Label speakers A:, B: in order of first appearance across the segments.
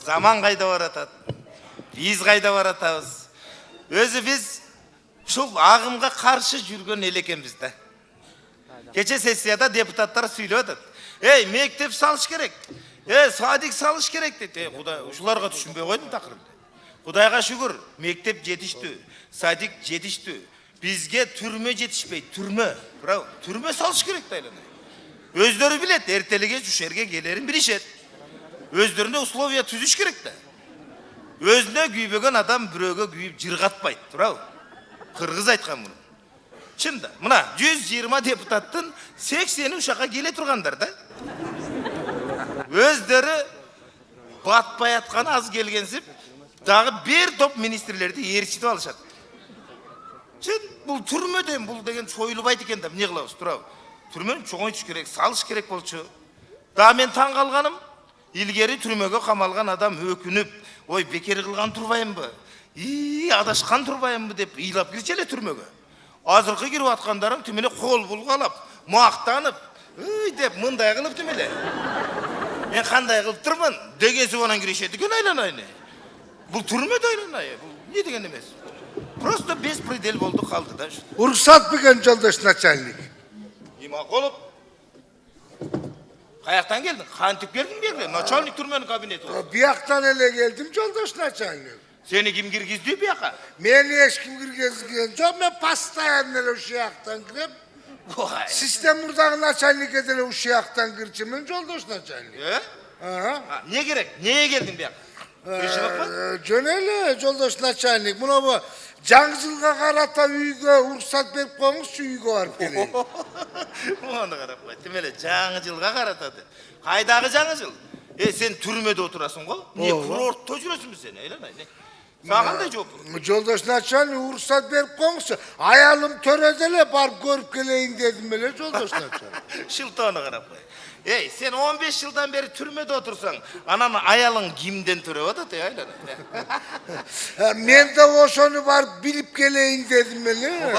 A: Zaman kayda baratат. Biz kayda baratабыз. Өзі biz шул ағымға қаршы жүрген ел екенбіз да. Кече сессияда депутаттар сүйлөдү. Ей, мектеп салыш керек. Садик салыш керек dedi. Құдай, ушуларга түшүнбөй койдум такырымды. Кудайга шүгүр, мектеп жетиштүү, садик жетиштүү. Бизге түрмө жетишпейт, түрмө. Бирок түрмө салыш керек да эле. Өздөрү билет, эртелиге жушерге келерин билишет. Өздөрүнө условия түзүш керек да. Өзүнө күйбөгөн адам бирөөгө күйүп жыргатпайт, туурабы? Кыргыз айткан муну. Чында, мына 120 депутаттын 80-и ушака келе тургандар да. Өздөрү батпай аткан аз келгенсип, дагы бир топ министрлерди ээрчитип алышат. Чын, бул түрмөдөн бул деген союлбайт экен да, эмне кылабыз, туурабы? Түрмөнү чоңойтуш керек, салыш керек болчу. Да мен таң калганым, илгери түрмөгө камалган адам өкүнүп, ой бекер кылган турбайымбы? Адашкан турбайымбы деп ыйлап кирчү эле түрмөгө. Азыркы кирип аткандарым тим эле кол булгалап, мактанып, деп мындай кылып тим эле. Мен кандай кылып турмун? Дегенси онан киришет экен айланайны. Бул түрмөдө айланай, бул эмне деген эмес. Просто беспредел болду калды да.
B: Уруксат берген жолдош начальник.
A: Имакулов. Каяктан келдиң? Кантип келдиң берге? Начальник түрмөнүн кабинети.
B: Бияктан эле келдим жолдош начальник.
A: Сени ким киргизди бияка?
B: Мени эч ким киргизген жок, мен постоянно эле ушул жактан кирем. Систем мурдагы начальникке деле ушул жактан кирчүмүн жолдош начальник.
A: Не керек? Нее келдиң бияка?
B: Жөн эле жолдош начальник, мына жаңы жылга карата үйгө уруксат берип коюңузчу, үйгө барып келейин.
A: Муну карап кой, тим эле жаңы жылга каратады. Кайдагы жаңы жыл? Сен түрмөдө отурасың го? Не курортто жүрөсүңбү сен? Айланай, не? Сага кандай жооп?
B: Жолдош начальник, уруксат берип коюңузчу. Аялым төрөдө эле барып көрүп келейин дедим эле жолдош начальник.
A: Шылтоону карап кой. Сен 15 жылдан бери түрмөдө отурсаң, анан аялың кимден төрөп атат, айланай.
B: Мен да ошону барып билип келейин дедим эле.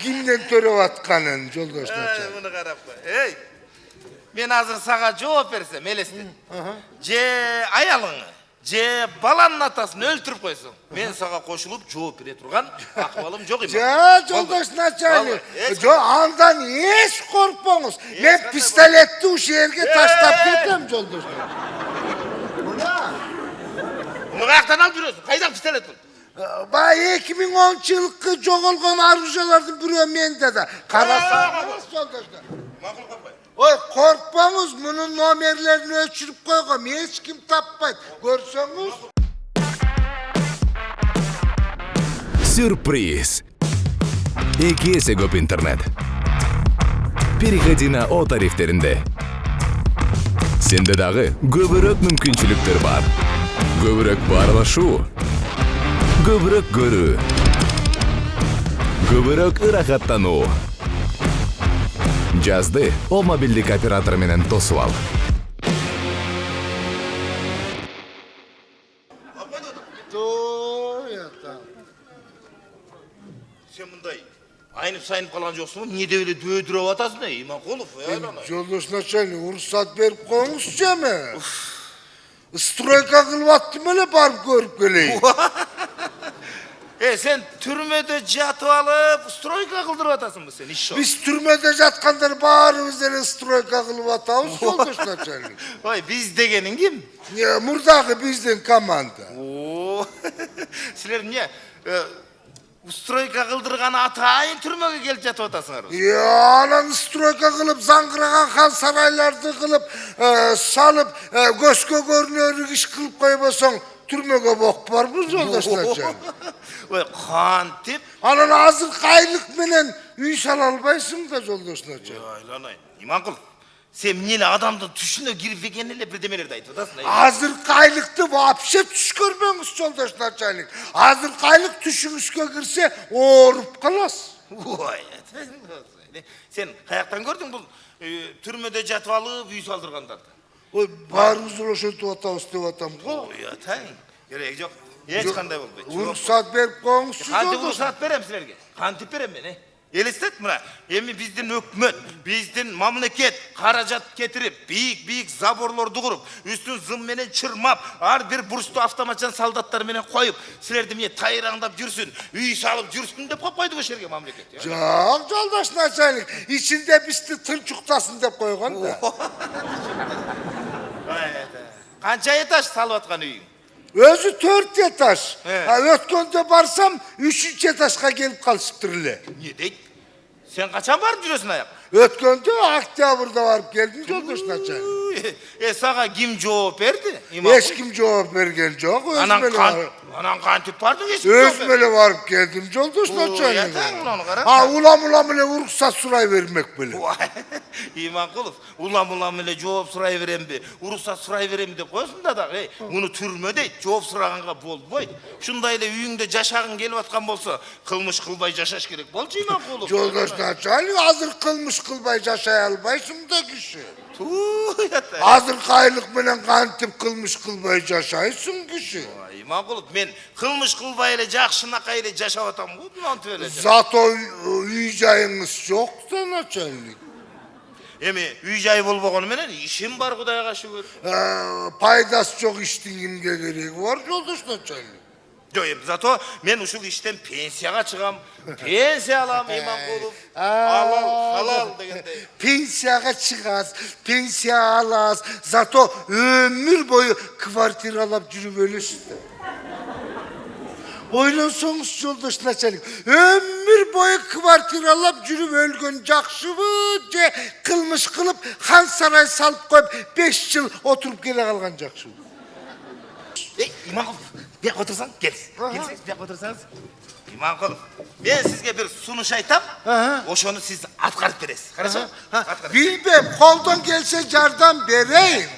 B: Кимден төрөп атканын жолдош начальник.
A: Муну карап кой. Мен азыр сага жооп берсем, элестет. Же аялыңы, же баланын атасын өлтүрүп койсоң, мен сага кошулуп жооп бере турган акыбалым жок эми.
B: Жолдош начальник, андан эч коркпоңуз. Мен пистолетти ушул жерге таштап кетем жолдош.
A: Муну каяктан алып жүрөсүң? Кайда пистолет бул?
B: 2010-жылкы жоголгон оружиялардын бирөө менде да. Карасаңыз жолдош.
A: Макул каппай.
B: Ой, коркпоңуз, мунун номерлерин өчүрүп койгом, эч ким таппайт. Көрсөңүз.
C: Сюрприз. 2 эсе көп интернет. Переходи на О тарифтеринде. Сенде дагы көбүрөөк мүмкүнчүлүктөр бар. Көбүрөөк баарлашуу. Көбүрөөк көрүү. Көбүрөөк ырахаттануу. Жазды О мобилдик оператор менен тосуп ал.
A: Сен мындай айнып-сайынып калган жоксуңбу? Эмне деп эле дөөдүрөп атасың, Иманкулов?
B: Жолдош начальник, уруксат берип коюңузчу эми. Стройка кылып аттым эле, барып көрүп келейин.
A: Сен түрмөдө жатып алып, стройка кылдырып атасыңбы сен, ишо?
B: Биз түрмөдө жаткандар баарыбыз эле стройка кылып атабыз, жолдош начальник.
A: Ой, биз дегениң ким?
B: Мурдагы биздин команда.
A: Силер эмне? Стройка кылдырган атайын түрмөгө келип жатып атасыңар.
B: Анан стройка кылып, заңгыраган хан сарайларды кылып, салып, көзгө көрүнөр иш кылып койбосоң, түрмөгө бок барбы жолдош начальник?
A: Ой, кантип?
B: Анан азыркы айлык менен үй сала албайсың да жолдош начальник.
A: Айланай. Иманкул, сен эмне эле адамдын түшүнө кирип экен эле бирдемелерди айтып атасың.
B: Азыркы айлыкты вообще түш көрбөңүз жолдош начальник. Азыркы айлык түшүңүзгө кирсе, ооруп каласыз.
A: Ой, сен каяктан көрдүң бул түрмөдө жатып алып үй салдыргандарды?
B: Ой, баарыбыз ошентип атабыз деп атам го.
A: Ой, атаң. Кереги жок. Эч кандай болбойт.
B: Уруксат берип коюңузчу.
A: Кантип уруксат берем силерге? Кантип берем мен, Elestet mına. Emi bizdin hökümet, bizdin mamleket karajat getirip, büyük zaborlordu kurup, üstün zım menen çırmap, ar bir burçtu avtomatçan saldatlar menen koyup, silerdi mene tayrağındap жүрсүн, üy salıp жүрсүн dep koydu bu şerge mamleket. Ya.
B: Жоқ, жолдаш начальник, içinde bizdi tınçuktasın dep koygan da.
A: Kança etaş salıp atkan üyün?
B: Özü 4 etaş.
A: Evet.
B: Ötkönde barsam 3. etaşka gelip kalışıptır ile.
A: Ne deyt? Sen kaçan barıp жүрөсүn ayak?
B: Ötkönde oktyabrda varıp geldim жолдаш начальник.
A: Sağa kim cevap verdi?
B: Hiç kim cevap bergen жоқ,
A: Anan kantip bardın hiç
B: özmele varıp geldim жолдаш начальник.
A: yeter ulan kara.
B: Ha ulam ile ruhsat suray vermek böyle.
A: İmankulov, ulam ile cevap suray verem bi, uruksat suray verem de koysun da hey, bunu türme deyt, cevap suraganга bolboyt. Şundayla üyüngde jaşagın gelip atkan bolsa, kılmış kılbay jaşaş gerek bolçu İmankulov.
B: Жолдаш начальник hazır kılmış kılbay yaşay albaysın da kişi.
A: Yeter.
B: Hazır kaylık menen kantip kılmış kılbay yaşaysın kişi.
A: İmankulov, men kılmış kılbay ile jakşınaka ile jaşap atam bu, bundan töyle.
B: Zato üy jayыңыз yok da начальник.
A: Emi üy jay bolbogonu menen işim bar Kudayga şükür.
B: Paydası çok iştin kimge gereği var жолдаш начальник.
A: Yok, zato men uşul işten pensiyaga çıgam, pensiya alam İmankulov. Halal degende.
B: Pensiyaga çıgaz, pensiya alaz, zato ömür boyu kvartira alap жүрüp ölüsün. Oylansanız жолдаш начальник, ömür boyu kvartiralap жүрüp ölgön jakşыбı je kılmış kılıp han saray salıp koyup 5 yıl oturup gele kalgan jakşыбı.
A: İmankulov, bir otursan, gelseniz bir otursanız. İmankulov, ben sizge bir sunuş aytam, oşonu siz atkarıp beresiz. Karasa?
B: Bilmem, koldan gelse jardan bereyim.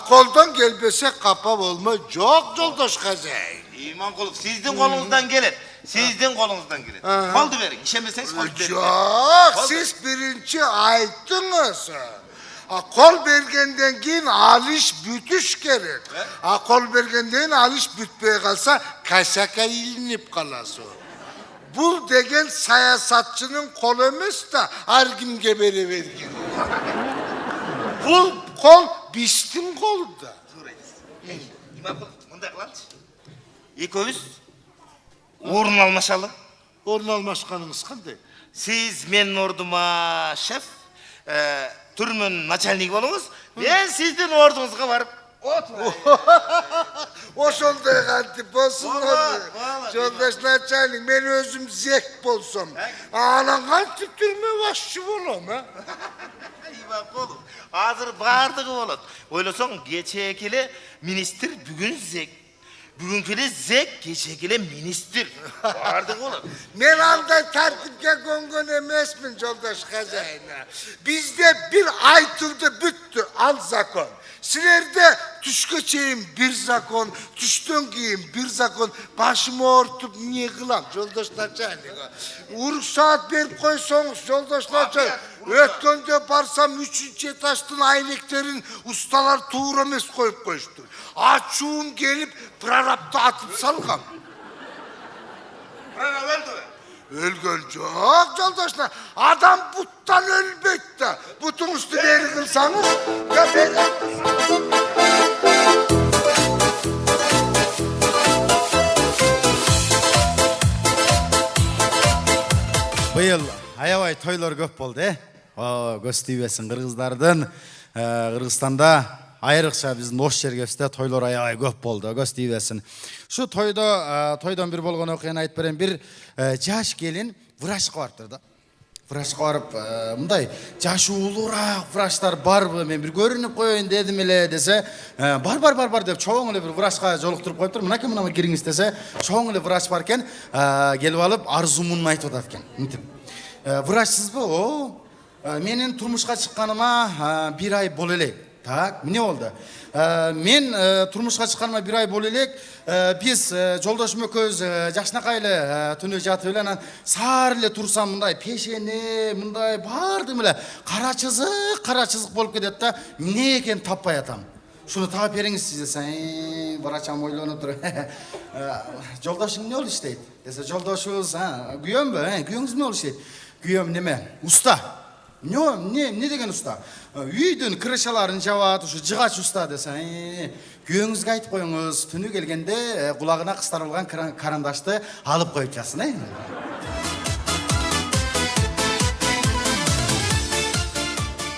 B: Koldan gelbese kapap olma, çok жолдаш kazay.
A: İmankulov, sizin kolunuzdan gelir. Sizin kolunuzdan gelir. Koldu verin, işemeseniz koldu verin.
B: Yok, siz birinci ayttınız. Kol bergenden keyin alış bütüş gerek. Kol bergenden alış bütpey kalsa kaşaka ilinip kalasın. Bu degen sayasatçının kol emes da her kimge bere vergin. Bu kol bistin kolu da.
A: İmankulov, mındak lan. İkoyuz, uğrun almaşalı.
B: Orun almaşkanınız kanday?
A: Siz menin orduma şef, türmün начальник bolunuz. Ben sizin ordunuzga barıp oturayım.
B: Oşonday kantip bolsun
A: Vallahi.
B: жолдаш начальник, men özüm zek bolsam. Anan kantip türme başçı bolam ha.
A: İmankulov, hazır bardığı bolat. Oylasan geçekili minister bugün zek. Bugünküle zek, geçekile minister. Bardığı bolat.
B: Men anda tertipke kongon emesmin жолдаш kazayına. Bizde bir aytıldı büttü al zakon. Silerde tüşke çeyim bir zakon, tüşten keyin bir zakon. Başımı örtüp niye kılam жолдаш начальник. Uruk saat berip koysanız жолдаш начальник. Ötkönde barsam 3. etaştın ayneklerin ustalar tuğra emes koyup koyuştur. Açuğum gelip prarapta atıp salgam. Ölgön çok жолдашlar. Adam buttan ölbeyt de. Butun üstü beri kılsanız ya beri.
D: Быйыл аябай тойлор көп болду, көз тийбесин кыргыздардын. Кыргызстанда айрыкча биздин ош жергебизде тойлор аябай көп болду, көз тийбесин. Şu toydan bir болгон окуяны айтып берем. Bir жаш келин врачка барыптыр да. Врачка барып, мындай жашы улуураак врачтар барбы, мен bir көрүнүп коеюн дедим эле десе, бар деп чоң эле bir врачка жолуктуруп коюптур. Мынакей мына кириңиз десе, чоң эле врач бар экен, келип алып арзумун айтып атат экен. Мынтип. Врачсызбы? О, менин турмушка чыкканыма 1 ай боло элек. Так, эмне болду? Мен турмушка чыкканыма 1 ай боло элек. Биз жолдошум экөөбүз жакшынакай эле түнү жатып эле анан саар эле турсам мындай пешене, мындай бардым эле кара чызык болуп кетет да. Эмне экенин таппай атам. Şunu taap berіңіз siz desen, baracham ойлонуп туруп. Жолдошуң эмне болуп иштейт? Десе, жолдошубуз, күйөөмбү? Күйөөңүз эмне болуп иштейт? күйөөм неме уста не деген уста үйдүн крышаларын жабат ушу жыгач уста десең күйөөңүзгө айтып коюңуз түнү келгенде кулагына кыстырылган карандашты алып коюп жатсын